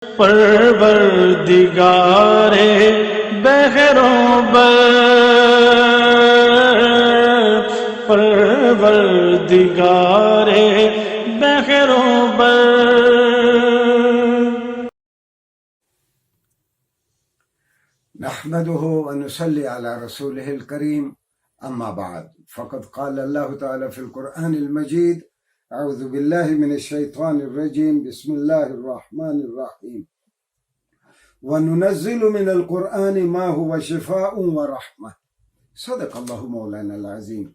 پروردگار بحروں بر، پروردگار بحروں بر. نحمده ونصلي على رسوله الكريم أما بعد فقد قال الله تعالى في القرآن المجيد أعوذ بالله من الشيطان الرجيم بسم الله الرحمن الرحيم وننزل من القرآن ما هو شفاء ورحمة صدق اللہ مولانا العظیم.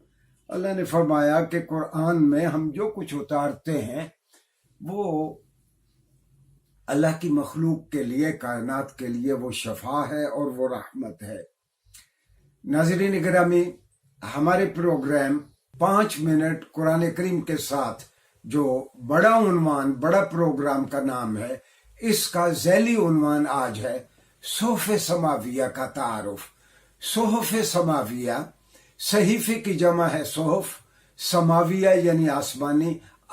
اللہ نے فرمایا کہ قرآن میں ہم جو کچھ اتارتے ہیں وہ اللہ کی مخلوق کے لیے، کائنات کے لیے وہ شفا ہے اور وہ رحمت ہے. ناظرین گرامی، ہمارے پروگرام 5 منٹ قرآن کریم کے ساتھ جو بڑا عنوان، بڑا پروگرام کا نام ہے، اس کا ذیلی عنوان آج ہے صحف سماویہ کا تعارف. صحف سماویہ، صحیفے کی جمع ہے صحف، سماویہ یعنی آسمانی،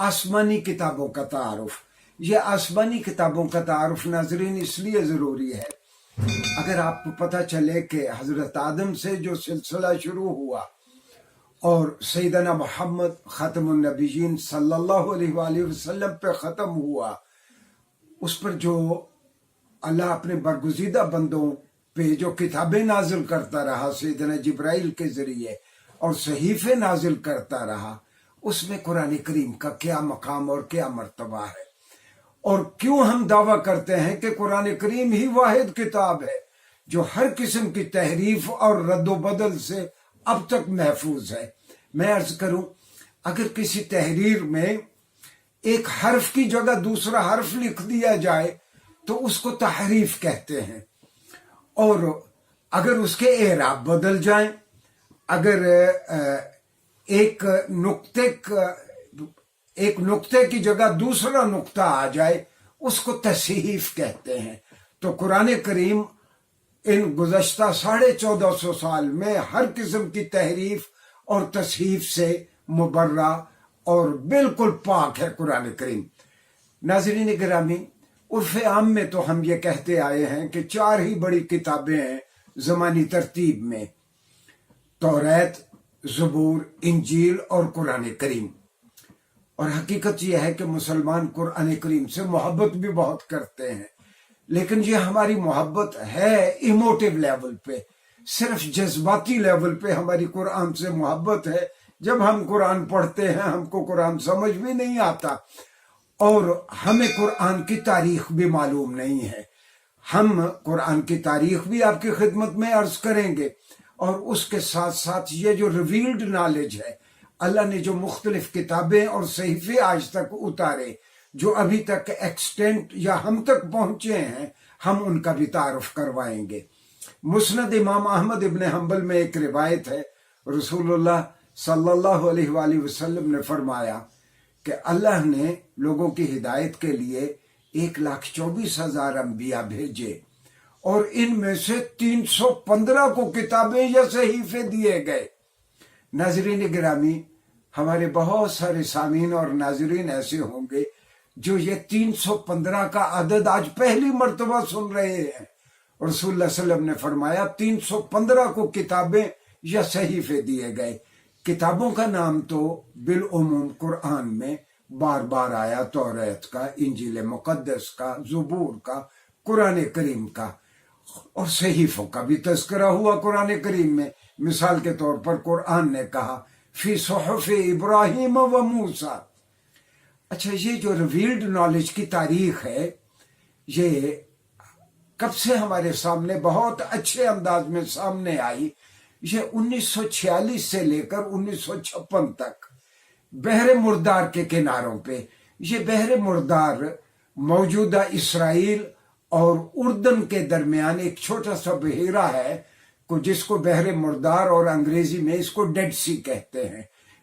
آسمانی کتابوں کا تعارف. یہ آسمانی کتابوں کا تعارف ناظرین اس لیے ضروری ہے، اگر آپ کو پتہ چلے کہ حضرت آدم سے جو سلسلہ شروع ہوا اور سیدنا محمد خاتم النبیین صلی اللہ علیہ وآلہ وسلم پہ ختم ہوا، اس پر جو اللہ اپنے برگزیدہ بندوں پہ جو کتابیں نازل کرتا رہا سیدنا جبرائیل کے ذریعے اور صحیفے نازل کرتا رہا، اس میں قرآن کریم کا کیا مقام اور کیا مرتبہ ہے، اور کیوں ہم دعویٰ کرتے ہیں کہ قرآن کریم ہی واحد کتاب ہے جو ہر قسم کی تحریف اور رد و بدل سے اب تک محفوظ ہے. میں عرض کروں، اگر کسی تحریر میں ایک حرف کی جگہ دوسرا حرف لکھ دیا جائے تو اس کو تحریف کہتے ہیں، اور اگر اس کے اعراب بدل جائیں، اگر ایک نقطے کی جگہ دوسرا نقطہ آ جائے اس کو تصحیف کہتے ہیں. تو قرآن کریم ان گزشتہ 1450 سال میں ہر قسم کی تحریف اور تصحیف سے مبرہ اور بالکل پاک ہے قرآن کریم. ناظرین گرامی، عرف عام میں تو ہم یہ کہتے آئے ہیں کہ 4 ہی بڑی کتابیں ہیں زمانی ترتیب میں: توریت، زبور، انجیل اور قرآن کریم. اور حقیقت یہ ہے کہ مسلمان قرآن کریم سے محبت بھی بہت کرتے ہیں، لیکن یہ ہماری محبت ہے ایموٹیو لیول پہ، صرف جذباتی لیول پہ ہماری قرآن سے محبت ہے. جب ہم قرآن پڑھتے ہیں ہم کو قرآن سمجھ بھی نہیں آتا، اور ہمیں قرآن کی تاریخ بھی معلوم نہیں ہے. ہم قرآن کی تاریخ بھی آپ کی خدمت میں عرض کریں گے، اور اس کے ساتھ ساتھ یہ جو ریویلڈ نالج ہے، اللہ نے جو مختلف کتابیں اور صحیفے آج تک اتارے جو ابھی تک ایکسٹینٹ یا ہم تک پہنچے ہیں، ہم ان کا بھی تعارف کروائیں گے. مسند امام احمد ابن حنبل میں ایک روایت ہے، رسول اللہ صلی اللہ علیہ وآلہ وسلم نے فرمایا کہ اللہ نے لوگوں کی ہدایت کے لیے 1,24,000 انبیاء بھیجے، اور ان میں سے 315 کو کتابیں یا صحیفے دیے گئے. ناظرین گرامی، ہمارے بہت سارے سامعین اور ناظرین ایسے ہوں گے جو یہ 315 کا عدد آج پہلی مرتبہ سن رہے ہیں. رسول اللہ صلی اللہ علیہ وسلم نے فرمایا 315 کو کتابیں یا صحیفے دیے گئے. کتابوں کا نام تو بالعموم قرآن میں بار بار آیا، توریت کا، انجیل مقدس کا، زبور کا، قرآن کریم کا، اور صحیفوں کا بھی تذکرہ ہوا قرآن کریم میں. مثال کے طور پر قرآن نے کہا فی صحف ابراہیم و موسیٰ. اچھا، یہ جو ریویلڈ نالج کی تاریخ ہے یہ کب سے ہمارے سامنے بہت اچھے انداز میں سامنے آئی؟ یہ 1946 سے لے کر 1956 تک بحر مردار کے کناروں پہ. یہ بحر مردار موجودہ اسرائیل اور اردن کے درمیان ایک چھوٹا سا بحیرہ ہے جس کو بحر مردار، اور انگریزی میں اس کو ڈیڈ سی کہتے ہیں.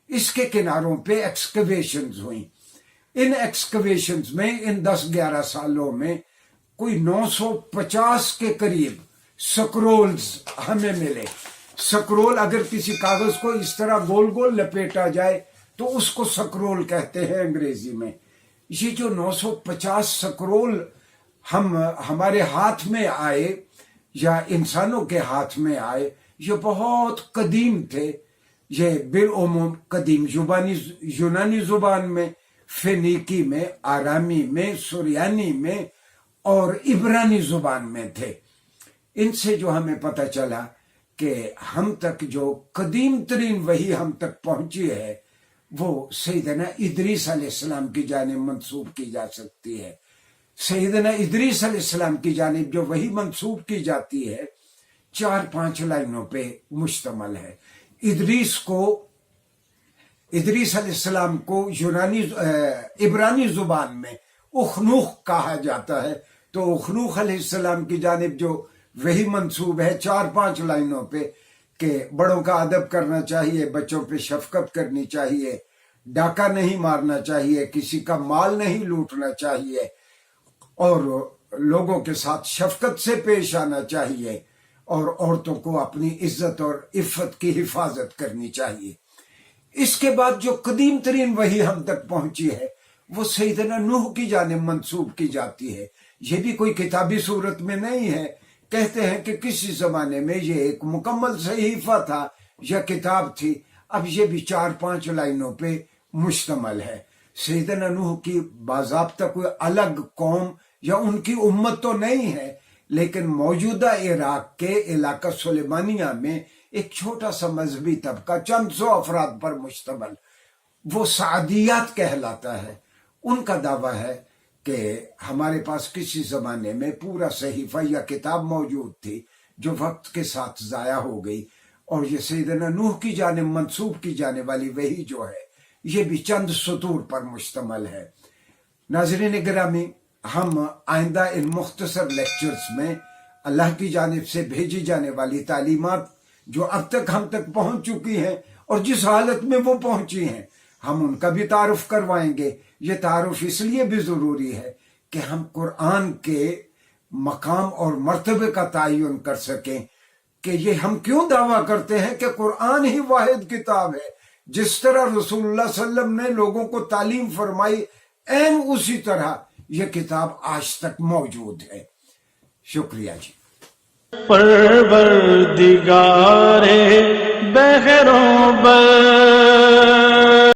اس کے کناروں پہ ایکسکیویشنز ہوئیں. ان ایکسکیویشنز میں ان 10-11 سالوں میں کوئی 950 کے قریب سکرولز ہمیں ملے. سکرول اگر کسی کاغذ کو اس طرح گول گول لپیٹا جائے تو اس کو سکرول کہتے ہیں انگریزی میں. یہ جو 950 سکرول ہمارے ہاتھ میں آئے یا انسانوں کے ہاتھ میں آئے یہ بہت قدیم تھے. یہ بالعموم قدیم یونانی زبان میں، فینیکی میں، آرامی میں، سریانی میں اور عبرانی زبان میں تھے. ان سے جو ہمیں پتہ چلا کہ ہم تک جو قدیم ترین وحی ہم تک پہنچی ہے وہ سیدنا ادریس علیہ السلام کی جانب منسوب کی جا سکتی ہے. سیدنا ادریس علیہ السلام کی جانب جو وحی منسوب کی جاتی ہے 4-5 لائنوں پہ مشتمل ہے. ادریس علیہ السلام کو عبرانی زبان میں اخنوخ کہا جاتا ہے. تو اخنوخ علیہ السلام کی جانب جو وہی منصوب ہے 4-5 لائنوں پہ کہ بڑوں کا ادب کرنا چاہیے، بچوں پہ شفقت کرنی چاہیے، ڈاکہ نہیں مارنا چاہیے، کسی کا مال نہیں لوٹنا چاہیے اور لوگوں کے ساتھ شفقت سے پیش آنا چاہیے اور عورتوں کو اپنی عزت اور عفت کی حفاظت کرنی چاہیے. اس کے بعد جو قدیم ترین وحی ہم تک پہنچی ہے وہ سیدنا نوح کی جانب منسوب کی جاتی ہے. یہ بھی کوئی کتابی صورت میں نہیں ہے. کہتے ہیں کہ کسی زمانے میں یہ ایک مکمل صحیفہ تھا یا کتاب تھی. اب یہ بھی 4-5 لائنوں پہ مشتمل ہے. سیدنا نوح کی باضابطہ کوئی الگ قوم یا ان کی امت تو نہیں ہے، لیکن موجودہ عراق کے علاقہ سلیمانیہ میں ایک چھوٹا سا مذہبی طبقہ چند سو افراد پر مشتمل وہ سعدیات کہلاتا ہے. ان کا دعویٰ ہے کہ ہمارے پاس کسی زمانے میں پورا صحیفہ یا کتاب موجود تھی جو وقت کے ساتھ ضائع ہو گئی، اور یہ سیدنا نوح کی جانب منسوب کی جانے والی وحی جو ہے یہ بھی چند سطور پر مشتمل ہے. ناظرین گرامی، ہم آئندہ ان مختصر لیکچرز میں اللہ کی جانب سے بھیجی جانے والی تعلیمات جو اب تک ہم تک پہنچ چکی ہیں اور جس حالت میں وہ پہنچی ہیں ہم ان کا بھی تعارف کروائیں گے. یہ تعارف اس لیے بھی ضروری ہے کہ ہم قرآن کے مقام اور مرتبے کا تعین کر سکیں کہ یہ ہم کیوں دعویٰ کرتے ہیں کہ قرآن ہی واحد کتاب ہے. جس طرح رسول اللہ صلی اللہ علیہ وسلم نے لوگوں کو تعلیم فرمائی عین اسی طرح یہ کتاب آج تک موجود ہے. شکریہ جی. پروردگار بحروں بر